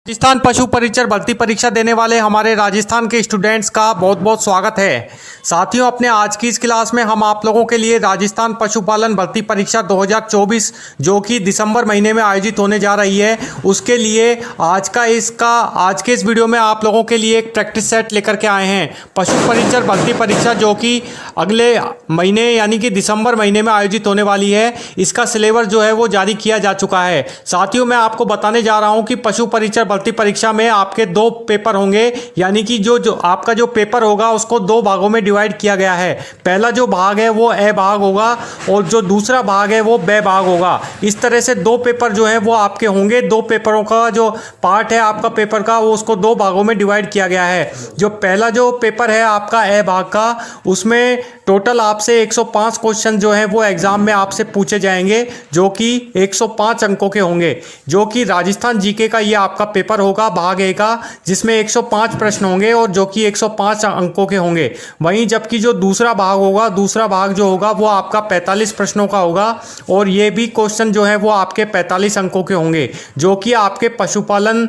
राजस्थान पशु परिचर भर्ती परीक्षा देने वाले हमारे राजस्थान के स्टूडेंट्स का बहुत बहुत स्वागत है। साथियों, अपने आज की इस क्लास में हम आप लोगों के लिए राजस्थान पशुपालन भर्ती परीक्षा 2024 जो कि दिसंबर महीने में आयोजित होने जा रही है, उसके लिए आज के इस वीडियो में आप लोगों के लिए एक प्रैक्टिस सेट लेकर के आए हैं। पशु परिचर भर्ती परीक्षा जो कि अगले महीने यानी कि दिसंबर महीने में आयोजित होने वाली है, इसका सिलेबस जो है वो जारी किया जा चुका है। साथियों, मैं आपको बताने जा रहा हूँ कि पशु परिचर भर्ती परीक्षा में आपके दो पेपर होंगे, यानी कि जो आपका जो पेपर होगा उसको दो भागों में डिवाइड किया गया है। पहला जो भाग है वो ए भाग होगा और जो दूसरा भाग है वो बे भाग होगा। इस तरह से दो पेपर जो है वो आपके होंगे। दो पेपरों का जो पार्ट है आपका पेपर का वो उसको दो भागों में डिवाइड किया गया है। जो पहला जो पेपर है आपका ए भाग का, उसमें टोटल आपसे 105 क्वेश्चन जो है वो एग्जाम में आपसे पूछे जाएंगे, जो कि 105 अंकों के होंगे, जो कि राजस्थान जीके का ये आपका पेपर होगा भाग ए का, जिसमें 105 प्रश्न होंगे और जो कि 105 अंकों के होंगे। वहीं जबकि जो दूसरा भाग होगा, दूसरा भाग जो होगा वो आपका 45 प्रश्नों का होगा और ये भी क्वेश्चन जो है वो आपके 45 अंकों के होंगे, जो कि आपके पशुपालन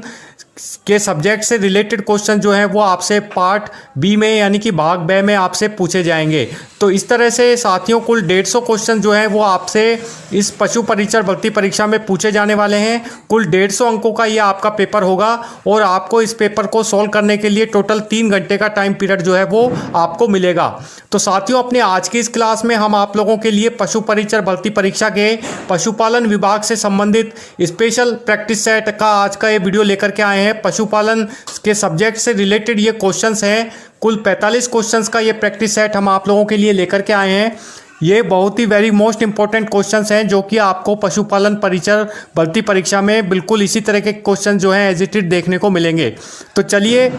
के सब्जेक्ट से रिलेटेड क्वेश्चन जो है वो आपसे पार्ट बी में यानी कि भाग बे में आपसे पूछे जाएंगे। तो इस तरह से साथियों कुल 150 क्वेश्चन जो है वो आपसे इस पशु परिचर भर्ती परीक्षा में पूछे जाने वाले हैं। कुल 150 अंकों का ये आपका पेपर होगा और आपको इस पेपर को सॉल्व करने के लिए टोटल 3 घंटे का टाइम पीरियड जो है वो आपको मिलेगा। तो साथियों, अपने आज की इस क्लास में हम आप लोगों के लिए पशु परिचर भर्ती परीक्षा के पशुपालन विभाग से संबंधित स्पेशल प्रैक्टिस सेट का आज का ये वीडियो लेकर के आए हैं। पशुपालन के सब्जेक्ट से रिलेटेड ये क्वेश्चंस हैं। कुल 45 क्वेश्चंस का ये प्रैक्टिस सेट हम आप लोगों के लिए लेकर के आए हैं। ये बहुत ही वेरी मोस्ट इंपॉर्टेंट क्वेश्चंस हैं, जो कि आपको पशुपालन परिचर भर्ती परीक्षा में बिल्कुल इसी तरह के क्वेश्चन जो हैं एज इट इज देखने को मिलेंगे। तो चलिए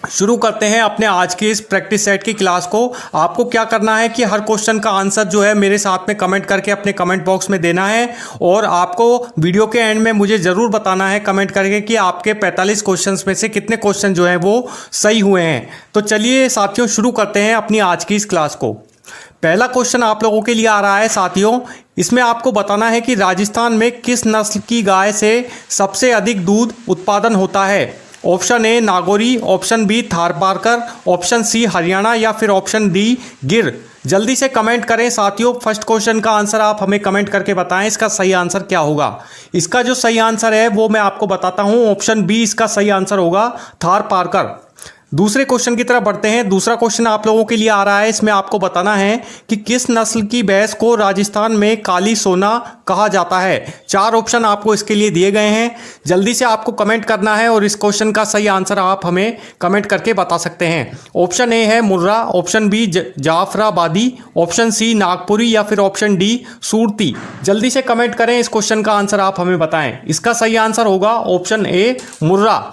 शुरू करते हैं अपने आज की इस प्रैक्टिस सेट की क्लास को। आपको क्या करना है कि हर क्वेश्चन का आंसर जो है मेरे साथ में कमेंट करके अपने कमेंट बॉक्स में देना है और आपको वीडियो के एंड में मुझे ज़रूर बताना है कमेंट करके कि आपके 45 क्वेश्चंस में से कितने क्वेश्चन जो हैं वो सही हुए हैं। तो चलिए साथियों शुरू करते हैं अपनी आज की इस क्लास को। पहला क्वेश्चन आप लोगों के लिए आ रहा है साथियों, इसमें आपको बताना है कि राजस्थान में किस नस्ल की गाय से सबसे अधिक दूध उत्पादन होता है। Option A Nagauri, option B Tharparkar, option C Haryana या फिर ऑप्शन डी गिर। जल्दी से कमेंट करें साथियों। फर्स्ट क्वेश्चन का आंसर आप हमें कमेंट करके बताएं, इसका सही आंसर क्या होगा। इसका जो सही आंसर है वो मैं आपको बताता हूं। ऑप्शन बी इसका सही आंसर होगा, थारपारकर। दूसरे क्वेश्चन की तरफ बढ़ते हैं। दूसरा क्वेश्चन आप लोगों के लिए आ रहा है, इसमें आपको बताना है कि किस नस्ल की भैंस को राजस्थान में काली सोना कहा जाता है। 4 ऑप्शन आपको इसके लिए दिए गए हैं। जल्दी से आपको कमेंट करना है और इस क्वेश्चन का सही आंसर आप हमें कमेंट करके बता सकते हैं। ऑप्शन ए है Murrah, option B Jafarabadi, option C Nagpuri या फिर ऑप्शन डी सूरती। जल्दी से कमेंट करें, इस क्वेश्चन का आंसर आप हमें बताएं। इसका सही आंसर होगा ऑप्शन ए मुर्रा।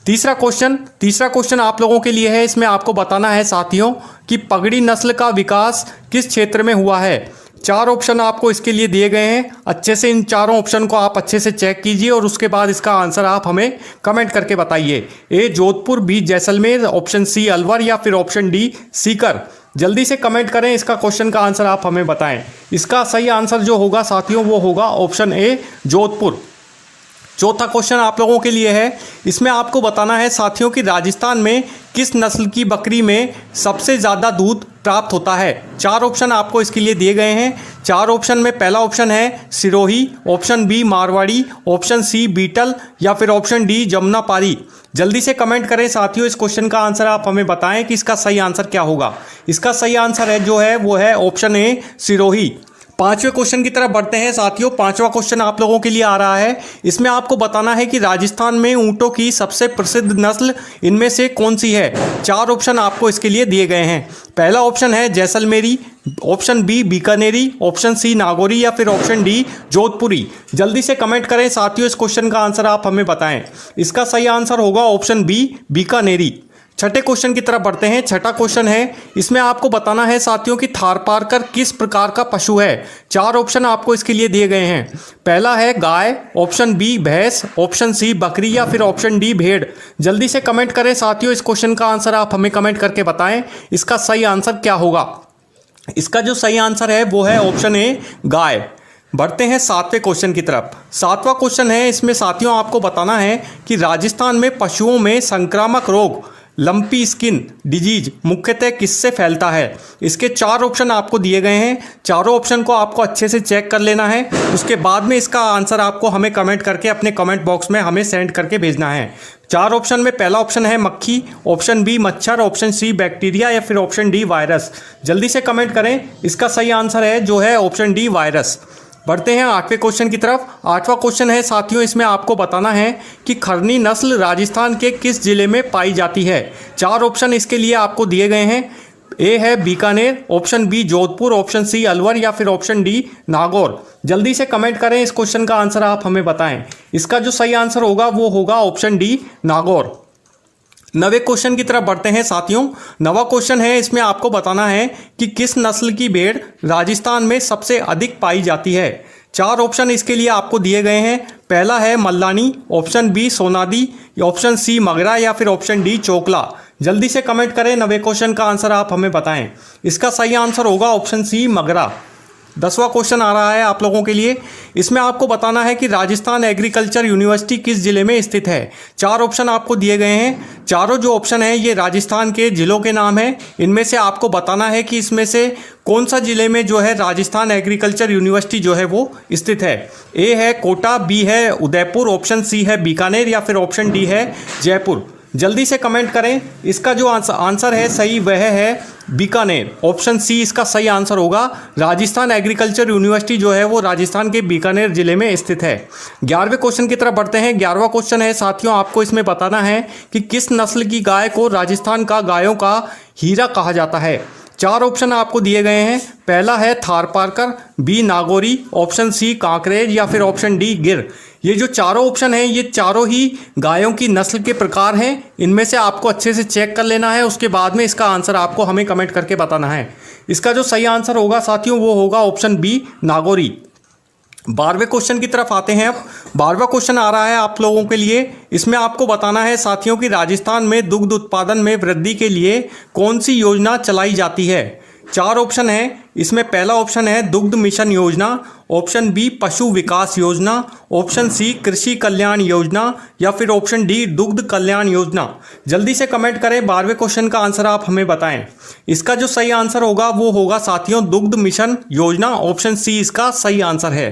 तीसरा क्वेश्चन आप लोगों के लिए है, इसमें आपको बताना है साथियों कि पगड़ी नस्ल का विकास किस क्षेत्र में हुआ है। 4 ऑप्शन आपको इसके लिए दिए गए हैं। अच्छे से इन चारों ऑप्शन को आप अच्छे से चेक कीजिए और उसके बाद इसका आंसर आप हमें कमेंट करके बताइए। A Jodhpur, B Jaisalmer, option C Alwar या फिर ऑप्शन डी सीकर। जल्दी से कमेंट करें, इसका क्वेश्चन का आंसर आप हमें बताएं। इसका सही आंसर जो होगा साथियों वो होगा ऑप्शन ए जोधपुर। चौथा क्वेश्चन आप लोगों के लिए है, इसमें आपको बताना है साथियों कि राजस्थान में किस नस्ल की बकरी में सबसे ज़्यादा दूध प्राप्त होता है। 4 ऑप्शन आपको इसके लिए दिए गए हैं। 4 ऑप्शन में पहला ऑप्शन है Sirohi, option B Marwari, option C Beetal या फिर ऑप्शन डी जमुनापारी। जल्दी से कमेंट करें साथियों, इस क्वेश्चन का आंसर आप हमें बताएं कि इसका सही आंसर क्या होगा। इसका सही आंसर है जो है वो है ऑप्शन ए सिरोही। 5वें क्वेश्चन की तरफ बढ़ते हैं साथियों। 5वां क्वेश्चन आप लोगों के लिए आ रहा है, इसमें आपको बताना है कि राजस्थान में ऊंटों की सबसे प्रसिद्ध नस्ल इनमें से कौन सी है। 4 ऑप्शन आपको इसके लिए दिए गए हैं। पहला ऑप्शन है जैसलमेरी, ऑप्शन बी बीकानेरी, ऑप्शन सी नागौरी या फिर ऑप्शन डी जोधपुरी। जल्दी से कमेंट करें साथियों, इस क्वेश्चन का आंसर आप हमें बताएं। इसका सही आंसर होगा ऑप्शन बी बीकानेरी। छठे क्वेश्चन की तरफ बढ़ते हैं। छठा क्वेश्चन है, इसमें आपको बताना है साथियों कि थारपारकर किस प्रकार का पशु है। 4 ऑप्शन आपको इसके लिए दिए गए हैं। पहला है गाय, ऑप्शन बी भैंस, ऑप्शन सी बकरी या फिर ऑप्शन डी भेड़। जल्दी से कमेंट करें साथियों, इस क्वेश्चन का आंसर आप हमें कमेंट करके बताएं, इसका सही आंसर क्या होगा। इसका जो सही आंसर है वो है ऑप्शन ए गाय। बढ़ते हैं सातवें क्वेश्चन की तरफ। सातवां क्वेश्चन है, इसमें साथियों आपको बताना है कि राजस्थान में पशुओं में संक्रामक रोग लंपी स्किन डिजीज मुख्यतः किससे फैलता है। इसके चार ऑप्शन आपको दिए गए हैं। चारों ऑप्शन को आपको अच्छे से चेक कर लेना है। उसके बाद में इसका आंसर आपको हमें कमेंट करके अपने कमेंट बॉक्स में हमें सेंड करके भेजना है। चार ऑप्शन में पहला ऑप्शन है मक्खी, ऑप्शन बी मच्छर, ऑप्शन सी बैक्टीरिया या फिर ऑप्शन डी वायरस। जल्दी से कमेंट करें। इसका सही आंसर है जो है ऑप्शन डी वायरस। बढ़ते हैं आठवें क्वेश्चन की तरफ। आठवां क्वेश्चन है साथियों, इसमें आपको बताना है कि खरनी नस्ल राजस्थान के किस जिले में पाई जाती है। चार ऑप्शन इसके लिए आपको दिए गए हैं। ए है Bikaner, option B Jodhpur, option C Alwar या फिर ऑप्शन डी नागौर। जल्दी से कमेंट करें, इस क्वेश्चन का आंसर आप हमें बताएं। इसका जो सही आंसर होगा वो होगा ऑप्शन डी नागौर। नवे क्वेश्चन की तरफ बढ़ते हैं साथियों। नवा क्वेश्चन है, इसमें आपको बताना है कि किस नस्ल की भेड़ राजस्थान में सबसे अधिक पाई जाती है। चार ऑप्शन इसके लिए आपको दिए गए हैं। पहला है Mallani, option B Sonadi, option C Magra या फिर ऑप्शन डी चोकला। जल्दी से कमेंट करें, नवे क्वेश्चन का आंसर आप हमें बताएं। इसका सही आंसर होगा ऑप्शन सी मगरा। 10वां क्वेश्चन आ रहा है आप लोगों के लिए। इसमें आपको बताना है कि राजस्थान एग्रीकल्चर यूनिवर्सिटी किस जिले में स्थित है। चार ऑप्शन आपको दिए गए हैं। चारों जो ऑप्शन हैं ये राजस्थान के जिलों के नाम हैं। इनमें से आपको बताना है कि इसमें से कौन सा जिले में जो है राजस्थान एग्रीकल्चर यूनिवर्सिटी जो है वो स्थित है। ए है कोटा, बी है उदयपुर, ऑप्शन सी है बीकानेर या फिर ऑप्शन डी है जयपुर। जल्दी से कमेंट करें। इसका जो आंसर है सही वह है बीकानेर, ऑप्शन सी इसका सही आंसर होगा। राजस्थान एग्रीकल्चर यूनिवर्सिटी जो है वो राजस्थान के बीकानेर जिले में स्थित है। 11वें क्वेश्चन की तरफ बढ़ते हैं। 11वां क्वेश्चन है साथियों, आपको इसमें बताना है कि किस नस्ल की गाय को राजस्थान का गायों का हीरा कहा जाता है। चार ऑप्शन आपको दिए गए हैं। पहला है Tharparkar, B Nagauri, option C Kankrej या फिर ऑप्शन डी गिर। ये जो चारों ऑप्शन हैं ये चारों ही गायों की नस्ल के प्रकार हैं। इनमें से आपको अच्छे से चेक कर लेना है। उसके बाद में इसका आंसर आपको हमें कमेंट करके बताना है। इसका जो सही आंसर होगा साथियों वो होगा ऑप्शन बी नागौरी। 12वें क्वेश्चन की तरफ आते हैं। अब 12वां क्वेश्चन आ रहा है आप लोगों के लिए। इसमें आपको बताना है साथियों कि राजस्थान में दुग्ध उत्पादन में वृद्धि के लिए कौन सी योजना चलाई जाती है। चार ऑप्शन है। इसमें पहला ऑप्शन है दुग्ध मिशन योजना, ऑप्शन बी पशु विकास योजना, ऑप्शन सी कृषि कल्याण योजना या फिर ऑप्शन डी दुग्ध कल्याण योजना। जल्दी से कमेंट करें, 12वें क्वेश्चन का आंसर आप हमें बताएं। इसका जो सही आंसर होगा वो होगा साथियों दुग्ध मिशन योजना, ऑप्शन सी इसका सही आंसर है।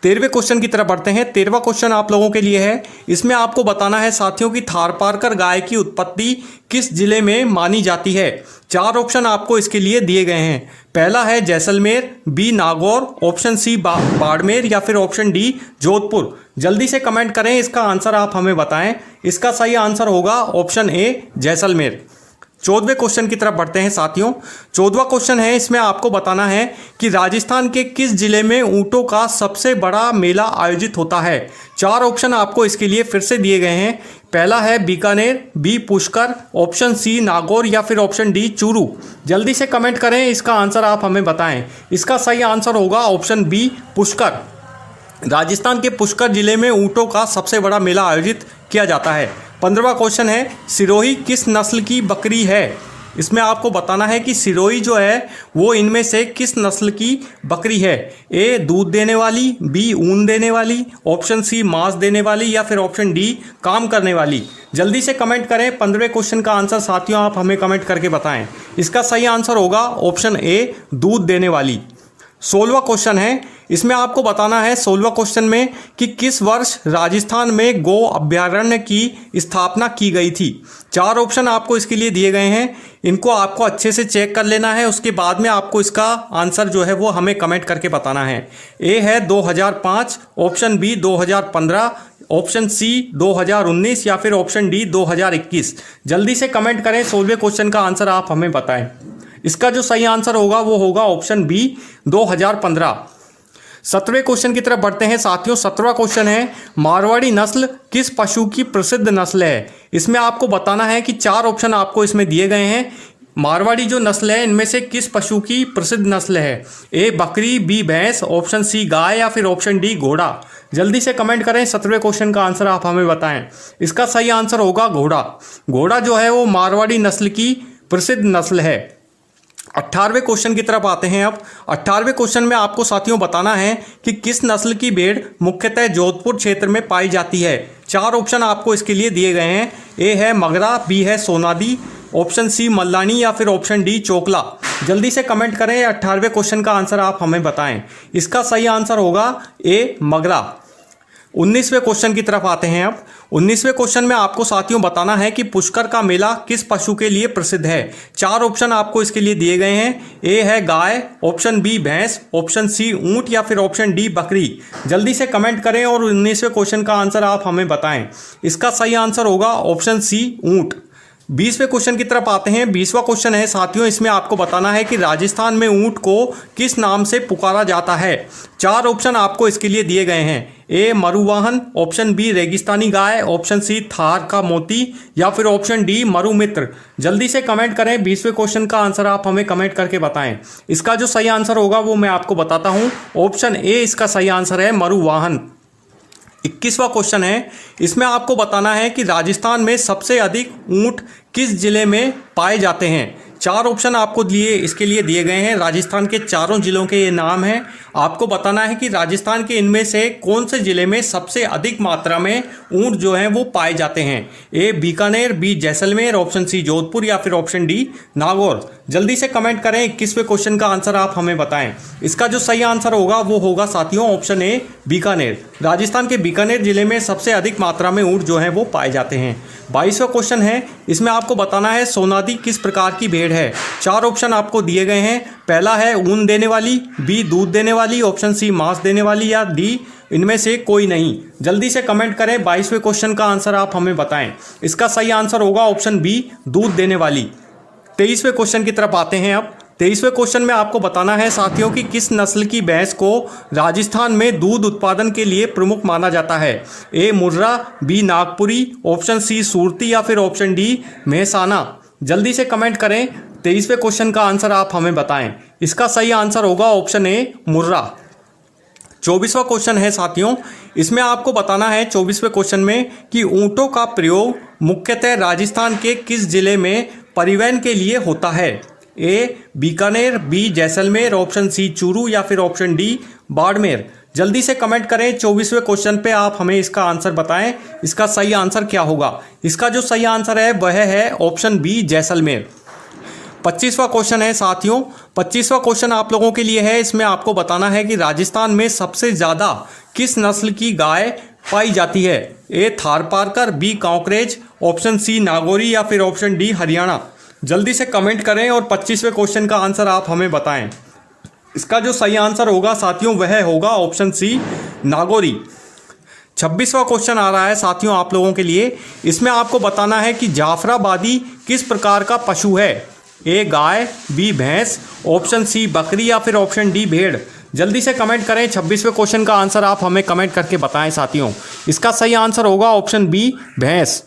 13वें क्वेश्चन की तरफ बढ़ते हैं। 13वां क्वेश्चन आप लोगों के लिए है। इसमें आपको बताना है साथियों कि थारपारकर गाय की उत्पत्ति किस जिले में मानी जाती है। चार ऑप्शन आपको इसके लिए दिए गए हैं। पहला है Jaisalmer, B Nagaur, option C Barmer या फिर ऑप्शन डी जोधपुर। जल्दी से कमेंट करें, इसका आंसर आप हमें बताएं। इसका सही आंसर होगा ऑप्शन ए जैसलमेर। 14वें क्वेश्चन की तरफ बढ़ते हैं साथियों। 14वां क्वेश्चन है, इसमें आपको बताना है कि राजस्थान के किस जिले में ऊंटों का सबसे बड़ा मेला आयोजित होता है। चार ऑप्शन आपको इसके लिए फिर से दिए गए हैं। पहला है Bikaner, B Pushkar, option C Nagaur या फिर ऑप्शन डी चूरू। जल्दी से कमेंट करें, इसका आंसर आप हमें बताएं। इसका सही आंसर होगा ऑप्शन बी पुष्कर। राजस्थान के पुष्कर जिले में ऊंटों का सबसे बड़ा मेला आयोजित किया जाता है। 15वां क्वेश्चन है, सिरोही किस नस्ल की बकरी है। इसमें आपको बताना है कि सिरोही जो है वो इनमें से किस नस्ल की बकरी है। ए दूध देने वाली, बी ऊन देने वाली, ऑप्शन सी मांस देने वाली या फिर ऑप्शन डी काम करने वाली। जल्दी से कमेंट करें। 15वें क्वेश्चन का आंसर साथियों आप हमें कमेंट करके बताएं। इसका सही आंसर होगा ऑप्शन ए दूध देने वाली। 16वां क्वेश्चन है। इसमें आपको बताना है 16वां क्वेश्चन में कि किस वर्ष राजस्थान में गो अभ्यारण्य की स्थापना की गई थी। चार ऑप्शन आपको इसके लिए दिए गए हैं। इनको आपको अच्छे से चेक कर लेना है। उसके बाद में आपको इसका आंसर जो है वो हमें कमेंट करके बताना है। ए है 2005, ऑप्शन बी 2015, ऑप्शन सी 2019 या फिर ऑप्शन डी 2021। जल्दी से कमेंट करें, 16वें क्वेश्चन का आंसर आप हमें बताएं। इसका जो सही आंसर होगा वो होगा ऑप्शन बी 2015। 17वें क्वेश्चन की तरफ बढ़ते हैं साथियों। 17वां क्वेश्चन है, मारवाड़ी नस्ल किस पशु की प्रसिद्ध नस्ल है। इसमें आपको बताना है कि चार ऑप्शन आपको इसमें दिए गए हैं। मारवाड़ी जो नस्ल है इनमें से किस पशु की प्रसिद्ध नस्ल है। ए बकरी, बी भैंस, ऑप्शन सी गाय या फिर ऑप्शन डी घोड़ा। जल्दी से कमेंट करें, 17वें क्वेश्चन का आंसर आप हमें बताएं। इसका सही आंसर होगा घोड़ा। घोड़ा जो है वो मारवाड़ी नस्ल की प्रसिद्ध नस्ल है। 18वें क्वेश्चन की तरफ आते हैं। अब 18वें क्वेश्चन में आपको साथियों बताना है कि किस नस्ल की भेड़ मुख्यतः जोधपुर क्षेत्र में पाई जाती है। 4 ऑप्शन आपको इसके लिए दिए गए हैं। ए है मगरा, बी है सोनादी, ऑप्शन सी मल्लानी या फिर ऑप्शन डी चोकला। जल्दी से कमेंट करें, 18वें क्वेश्चन का आंसर आप हमें बताएं। इसका सही आंसर होगा ए मगरा। 19वें क्वेश्चन की तरफ आते हैं। अब 19वें क्वेश्चन में आपको साथियों बताना है कि पुष्कर का मेला किस पशु के लिए प्रसिद्ध है। 4 ऑप्शन आपको इसके लिए दिए गए हैं। ए है गाय, ऑप्शन बी भैंस, ऑप्शन सी ऊंट या फिर ऑप्शन डी बकरी। जल्दी से कमेंट करें और 19वें क्वेश्चन का आंसर आप हमें बताएं। इसका सही आंसर होगा ऑप्शन सी ऊंट। 20वें क्वेश्चन की तरफ आते हैं। 20वां क्वेश्चन है साथियों, इसमें आपको बताना है कि राजस्थान में ऊंट को किस नाम से पुकारा जाता है। 4 ऑप्शन आपको इसके लिए दिए गए हैं। ए मरुवाहन, ऑप्शन बी रेगिस्तानी गाय, ऑप्शन सी थार का मोती या फिर ऑप्शन डी मरुमित्र। जल्दी से कमेंट करें, 20वें क्वेश्चन का आंसर आप हमें कमेंट करके बताएं। इसका जो सही आंसर होगा वो मैं आपको बताता हूं। ऑप्शन ए इसका सही आंसर है, मरुवाहन। 21वां क्वेश्चन है, इसमें आपको बताना है कि राजस्थान में सबसे अधिक ऊंट किस जिले में पाए जाते हैं। 4 ऑप्शन आपको इसके लिए दिए गए हैं। राजस्थान के चारों जिलों के ये नाम हैं। आपको बताना है कि राजस्थान के इनमें से कौन से जिले में सबसे अधिक मात्रा में ऊंट जो हैं वो पाए जाते हैं। A Bikaner, B Jaisalmer, option C Jodhpur या फिर ऑप्शन डी नागौर। जल्दी से कमेंट करें, 21वें क्वेश्चन का आंसर आप हमें बताएं। इसका जो सही आंसर होगा वो होगा साथियों ऑप्शन ए बीकानेर। राजस्थान के बीकानेर जिले में सबसे अधिक मात्रा में ऊंट जो हैं वो पाए जाते हैं। 22वां क्वेश्चन है, इसमें आपको बताना है सोनादी किस प्रकार की भेड़ है। 4 ऑप्शन आपको दिए गए हैं। पहला है ऊन देने वाली, बी दूध देने वाली, ऑप्शन सी मांस देने वाली या डी इनमें से कोई नहीं। जल्दी से कमेंट करें, 22वें क्वेश्चन का आंसर आप हमें बताएं। इसका सही आंसर होगा ऑप्शन बी दूध देने वाली। 23वें क्वेश्चन की तरफ आते हैं। अब 23वें क्वेश्चन में आपको बताना है साथियों कि किस नस्ल की भैंस को राजस्थान में दूध उत्पादन के लिए प्रमुख माना जाता है। A Murrah, B Nagpuri, option C Surti या फिर ऑप्शन डी मेहसाना। जल्दी से कमेंट करें, 23वें क्वेश्चन का आंसर आप हमें बताएं। इसका सही आंसर होगा ऑप्शन ए मुर्रा। 24वां क्वेश्चन है साथियों, इसमें आपको बताना है 24वें क्वेश्चन में कि ऊंटों का प्रयोग मुख्यतः राजस्थान के किस जिले में परिवहन के लिए होता है। A Bikaner, B Jaisalmer, option C Churu या फिर ऑप्शन डी बाड़मेर। जल्दी से कमेंट करें, 24वें क्वेश्चन पे आप हमें इसका आंसर बताएं। इसका सही आंसर क्या होगा। इसका जो सही आंसर है वह है ऑप्शन बी जैसलमेर। 25वां क्वेश्चन है साथियों, 25वां क्वेश्चन आप लोगों के लिए है। इसमें आपको बताना है कि राजस्थान में सबसे ज़्यादा किस नस्ल की गाय पाई जाती है। A Tharparkar, B Kankrej, option C Nagori या फिर ऑप्शन डी हरियाणा। जल्दी से कमेंट करें और 25वें क्वेश्चन का आंसर आप हमें बताएं। इसका जो सही आंसर होगा साथियों वह होगा ऑप्शन सी नागौरी। 26वां क्वेश्चन आ रहा है साथियों आप लोगों के लिए। इसमें आपको बताना है कि जाफराबादी किस प्रकार का पशु है। ए गाय, बी भैंस, ऑप्शन सी बकरी या फिर ऑप्शन डी भेड़। जल्दी से कमेंट करें, 26वें क्वेश्चन का आंसर आप हमें कमेंट करके बताएं साथियों। इसका सही आंसर होगा ऑप्शन बी भैंस।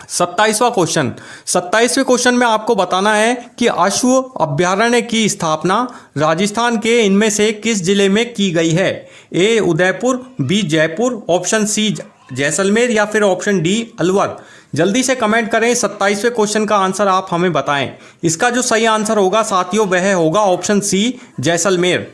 27वां क्वेश्चन, 27वें क्वेश्चन में आपको बताना है कि अश्व अभ्यारण्य की स्थापना राजस्थान के इनमें से किस जिले में की गई है। A Udaipur, B Jaipur, option C Jaisalmer या फिर ऑप्शन डी अलवर। जल्दी से कमेंट करें, 27वें क्वेश्चन का आंसर आप हमें बताएं। इसका जो सही आंसर होगा साथियों वह होगा ऑप्शन सी जैसलमेर।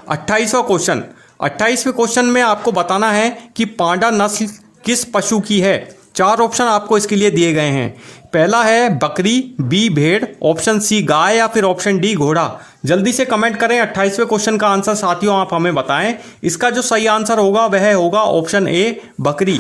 28वां क्वेश्चन, 28वें क्वेश्चन में आपको बताना है कि पांडा नस्ल किस पशु की है। 4 ऑप्शन आपको इसके लिए दिए गए हैं। पहला है बकरी, बी भेड़, ऑप्शन सी गाय या फिर ऑप्शन डी घोड़ा। जल्दी से कमेंट करें, 28वें क्वेश्चन का आंसर साथियों आप हमें बताएं। इसका जो सही आंसर होगा वह होगा ऑप्शन ए बकरी।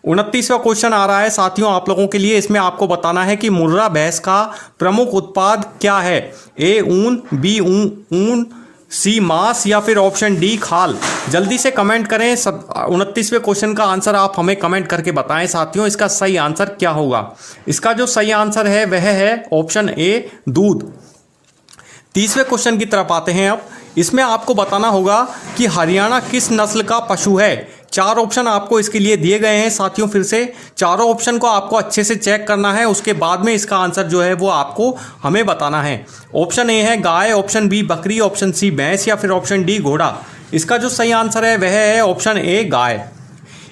29वां क्वेश्चन आ रहा है साथियों आप लोगों के लिए। इसमें आपको बताना है कि मुर्रा भैंस का प्रमुख उत्पाद क्या है। ए ऊन, बी ऊन, सी मांस या फिर ऑप्शन डी खाल। जल्दी से कमेंट करें, 29वें क्वेश्चन का आंसर आप हमें कमेंट करके बताएं साथियों। इसका सही आंसर क्या होगा। इसका जो सही आंसर है वह है ऑप्शन ए दूध। 30वें क्वेश्चन की तरफ आते हैं। अब इसमें आपको बताना होगा कि हरियाणा किस नस्ल का पशु है। 4 ऑप्शन आपको इसके लिए दिए गए हैं साथियों। फिर से चारों ऑप्शन को आपको अच्छे से चेक करना है, उसके बाद में इसका आंसर जो है वो आपको हमें बताना है। ऑप्शन ए है गाय, ऑप्शन बी बकरी, ऑप्शन सी भैंस या फिर ऑप्शन डी घोड़ा। इसका जो सही आंसर है वह है ऑप्शन ए गाय।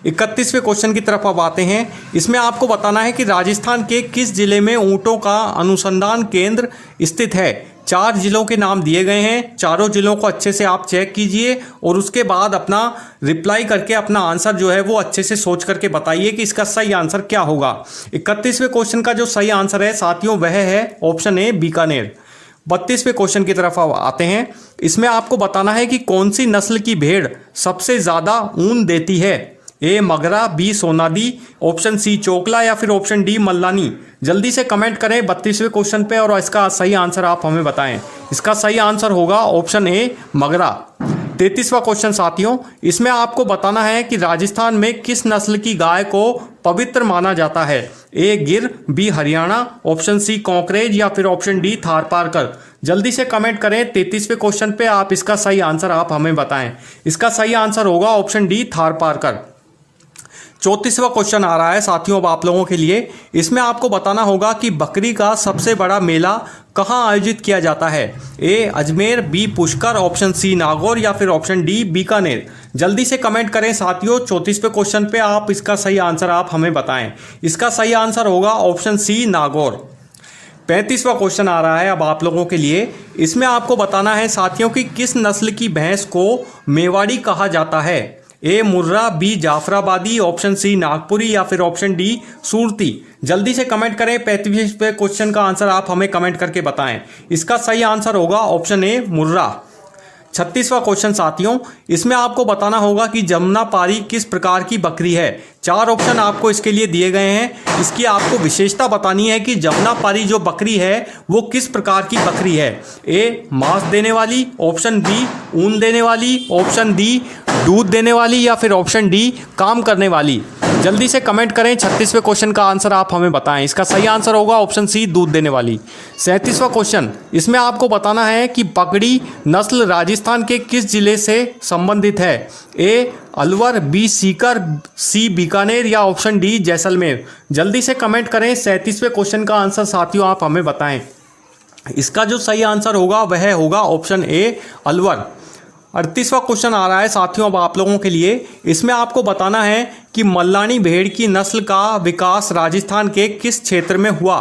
31वें क्वेश्चन की तरफ अब आते हैं। इसमें आपको बताना है कि राजस्थान के किस जिले में ऊँटों का अनुसंधान केंद्र स्थित है। 4 जिलों के नाम दिए गए हैं, चारों जिलों को अच्छे से आप चेक कीजिए और उसके बाद अपना रिप्लाई करके अपना आंसर जो है वो अच्छे से सोच करके बताइए कि इसका सही आंसर क्या होगा। 31वें क्वेश्चन का जो सही आंसर है साथियों वह है ऑप्शन ए बीकानेर। 32वें क्वेश्चन की तरफ अब आते हैं। इसमें आपको बताना है कि कौन सी नस्ल की भेड़ सबसे ज़्यादा ऊन देती है। A Magra, B Sonali, option C Chokla या फिर ऑप्शन डी मल्लानी। जल्दी से कमेंट करें 32वें क्वेश्चन पे और इसका सही आंसर आप हमें बताएं। इसका सही आंसर होगा ऑप्शन ए मगरा। 33वां क्वेश्चन साथियों, इसमें आपको बताना है कि राजस्थान में किस नस्ल की गाय को पवित्र माना जाता है। A Gir, B Haryana, option C Kankrej या फिर ऑप्शन डी थारपारकर। जल्दी से कमेंट करें 33वें क्वेश्चन पे आप इसका सही आंसर आप हमें बताएं। इसका सही आंसर होगा ऑप्शन डी थारपारकर। 34वां क्वेश्चन आ रहा है साथियों अब आप लोगों के लिए। इसमें आपको बताना होगा कि बकरी का सबसे बड़ा मेला कहाँ आयोजित किया जाता है। A Ajmer, B Pushkar, option C Nagaur या फिर ऑप्शन डी बीकानेर। जल्दी से कमेंट करें साथियों 34वें क्वेश्चन पे आप इसका सही आंसर आप हमें बताएं। इसका सही आंसर होगा ऑप्शन सी नागौर। 35वां क्वेश्चन आ रहा है अब आप लोगों के लिए। इसमें आपको बताना है साथियों कि किस नस्ल की भैंस को मेवाड़ी कहा जाता है। A Murrah, B Jafarabadi, option C Nagpuri या फिर ऑप्शन डी सूरती। जल्दी से कमेंट करें 35वें क्वेश्चन का आंसर आप हमें कमेंट करके बताएं। इसका सही आंसर होगा ऑप्शन ए मुर्रा। 36वां क्वेश्चन साथियों, इसमें आपको बताना होगा कि जमुनापारी किस प्रकार की बकरी है। 4 ऑप्शन आपको इसके लिए दिए गए हैं। इसकी आपको विशेषता बतानी है कि जमुनापारी जो बकरी है वो किस प्रकार की बकरी है। ए मांस देने वाली, ऑप्शन बी ऊन देने वाली, ऑप्शन डी दूध देने वाली या फिर ऑप्शन डी काम करने वाली। जल्दी से कमेंट करें 36वें क्वेश्चन का आंसर आप हमें बताएं। इसका सही आंसर होगा ऑप्शन सी दूध देने वाली। 37वां क्वेश्चन, इसमें आपको बताना है कि पगड़ी नस्ल राजस्थान के किस जिले से संबंधित है। ए अलवर, बी सीकर, सी बीकानेर या ऑप्शन डी जैसलमेर। जल्दी से कमेंट करें 37वें क्वेश्चन का आंसर साथियों आप हमें बताएं। इसका जो सही आंसर होगा वह होगा ऑप्शन ए अलवर। 38वां क्वेश्चन आ रहा है साथियों अब आप लोगों के लिए। इसमें आपको बताना है कि मल्लानी भेड़ की नस्ल का विकास राजस्थान के किस क्षेत्र में हुआ।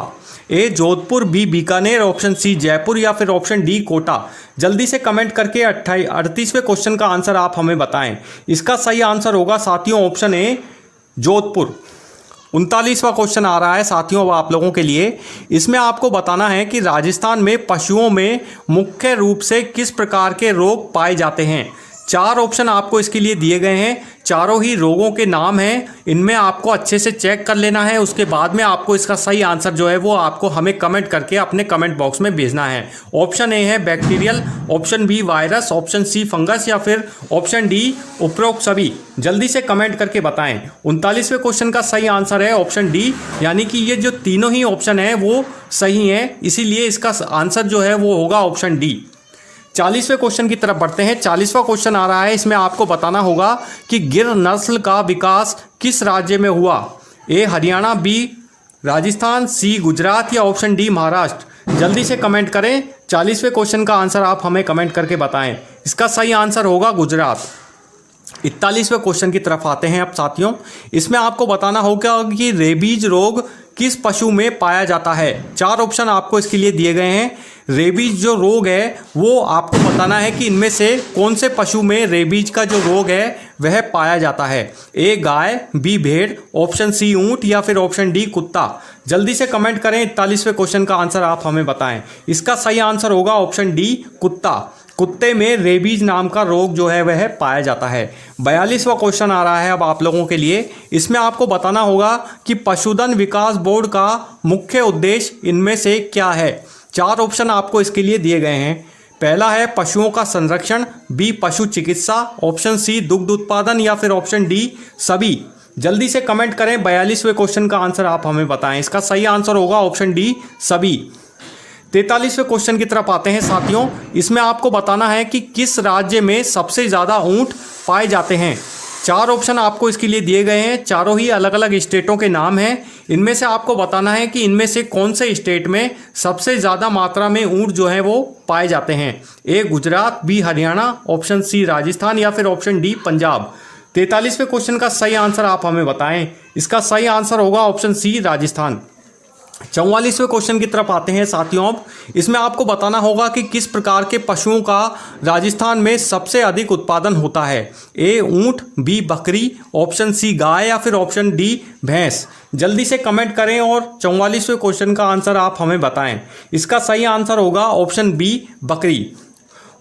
A Jodhpur, B Bikaner, option C Jaipur या फिर ऑप्शन डी कोटा। जल्दी से कमेंट करके 38वें क्वेश्चन का आंसर आप हमें बताएं। इसका सही आंसर होगा साथियों ऑप्शन ए जोधपुर। 39वां क्वेश्चन आ रहा है साथियों अब आप लोगों के लिए। इसमें आपको बताना है कि राजस्थान में पशुओं में मुख्य रूप से किस प्रकार के रोग पाए जाते हैं। 4 ऑप्शन आपको इसके लिए दिए गए हैं, चारों ही रोगों के नाम हैं। इनमें आपको अच्छे से चेक कर लेना है, उसके बाद में आपको इसका सही आंसर जो है वो आपको हमें कमेंट करके अपने कमेंट बॉक्स में भेजना है। ऑप्शन ए है bacterial, option B virus, option C fungus या फिर ऑप्शन डी उपरोक्त सभी। जल्दी से कमेंट करके बताएं। 39वें क्वेश्चन का सही आंसर है ऑप्शन डी, यानी कि ये जो तीनों ही ऑप्शन है वो सही हैं, इसीलिए इसका आंसर जो है वो होगा ऑप्शन डी। 40वें क्वेश्चन की तरफ बढ़ते हैं। 40वां क्वेश्चन आ रहा है। इसमें आपको बताना होगा कि गिर नस्ल का विकास किस राज्य में हुआ। ए हरियाणा, बी राजस्थान, सी गुजरात या ऑप्शन डी महाराष्ट्र। जल्दी से कमेंट करें 40वें क्वेश्चन का आंसर आप हमें कमेंट करके बताएं। इसका सही आंसर होगा गुजरात। 41वें क्वेश्चन की तरफ आते हैं अब साथियों। इसमें आपको बताना होगा कि रेबीज रोग किस पशु में पाया जाता है। 4 ऑप्शन आपको इसके लिए दिए गए हैं। रेबीज जो रोग है वो आपको बताना है कि इनमें से कौन से पशु में रेबीज का जो रोग है वह पाया जाता है। ए गाय, बी भेड़, ऑप्शन सी ऊंट या फिर ऑप्शन डी कुत्ता। जल्दी से कमेंट करें 41वें क्वेश्चन का आंसर आप हमें बताएं। इसका सही आंसर होगा ऑप्शन डी कुत्ता। कुत्ते में रेबीज नाम का रोग जो है वह पाया जाता है। 42वां क्वेश्चन आ रहा है अब आप लोगों के लिए। इसमें आपको बताना होगा कि पशुधन विकास बोर्ड का मुख्य उद्देश्य इनमें से क्या है। 4 ऑप्शन आपको इसके लिए दिए गए हैं। पहला है पशुओं का संरक्षण, बी पशु चिकित्सा, ऑप्शन सी दुग्ध उत्पादन या फिर ऑप्शन डी सभी। जल्दी से कमेंट करें 42वें क्वेश्चन का आंसर आप हमें बताएं। इसका सही आंसर होगा ऑप्शन डी सभी। 43वें क्वेश्चन की तरफ आते हैं साथियों। इसमें आपको बताना है कि किस राज्य में सबसे ज़्यादा ऊंट पाए जाते हैं। 4 ऑप्शन आपको इसके लिए दिए गए हैं, चारों ही अलग अलग स्टेटों के नाम हैं। इनमें से आपको बताना है कि इनमें से कौन से स्टेट में सबसे ज़्यादा मात्रा में ऊंट जो है वो पाए जाते हैं। A Gujarat, B Haryana, option C Rajasthan या फिर ऑप्शन डी पंजाब। 43वें क्वेश्चन का सही आंसर आप हमें बताएं। इसका सही आंसर होगा ऑप्शन सी, राजस्थान। 44वें क्वेश्चन की तरफ आते हैं साथियों। अब इसमें आपको बताना होगा कि किस प्रकार के पशुओं का राजस्थान में सबसे अधिक उत्पादन होता है। ए ऊंट, बी बकरी, ऑप्शन सी गाय या फिर ऑप्शन डी भैंस। जल्दी से कमेंट करें और 44वें क्वेश्चन का आंसर आप हमें बताएं। इसका सही आंसर होगा ऑप्शन बी, बकरी।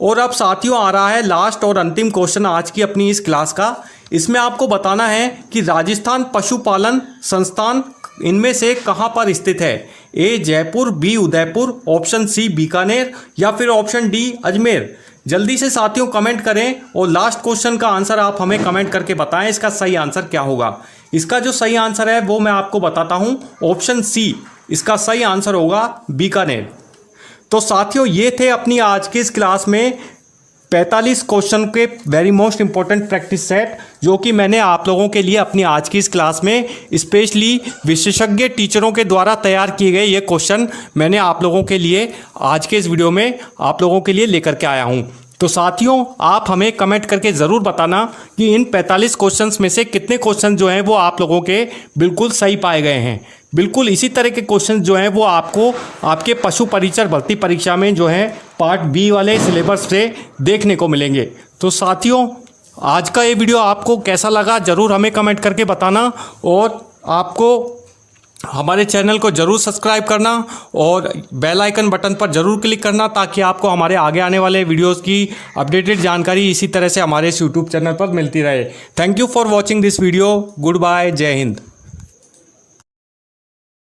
और अब साथियों आ रहा है लास्ट और अंतिम क्वेश्चन आज की अपनी इस क्लास का। इसमें आपको बताना है कि राजस्थान पशुपालन संस्थान इनमें से कहां पर स्थित है। A Jaipur, B Udaipur, option C Bikaner या फिर ऑप्शन डी अजमेर। जल्दी से साथियों कमेंट करें और लास्ट क्वेश्चन का आंसर आप हमें कमेंट करके बताएं इसका सही आंसर क्या होगा। इसका जो सही आंसर है वो मैं आपको बताता हूं, ऑप्शन सी इसका सही आंसर होगा, बीकानेर। तो साथियों ये थे अपनी आज की इस क्लास में 45 क्वेश्चन के very most important practice set, जो कि मैंने आप लोगों के लिए अपनी आज की इस क्लास में स्पेशली विशेषज्ञ टीचरों के द्वारा तैयार किए गए ये क्वेश्चन मैंने आप लोगों के लिए आज के इस वीडियो में आप लोगों के लिए लेकर के आया हूं। तो साथियों आप हमें कमेंट करके ज़रूर बताना कि इन 45 क्वेश्चंस में से कितने क्वेश्चन जो हैं वो आप लोगों के बिल्कुल सही पाए गए हैं। बिल्कुल इसी तरह के क्वेश्चन जो हैं वो आपको आपके पशु परिचर भर्ती परीक्षा में जो है पार्ट बी वाले सिलेबस से देखने को मिलेंगे। तो साथियों आज का ये वीडियो आपको कैसा लगा ज़रूर हमें कमेंट करके बताना, और आपको हमारे चैनल को ज़रूर सब्सक्राइब करना और बेल आइकन बटन पर ज़रूर क्लिक करना, ताकि आपको हमारे आगे आने वाले वीडियोस की अपडेटेड जानकारी इसी तरह से हमारे इस यूट्यूब चैनल पर मिलती रहे। Thank you for watching this video. Good bye, जय हिंद।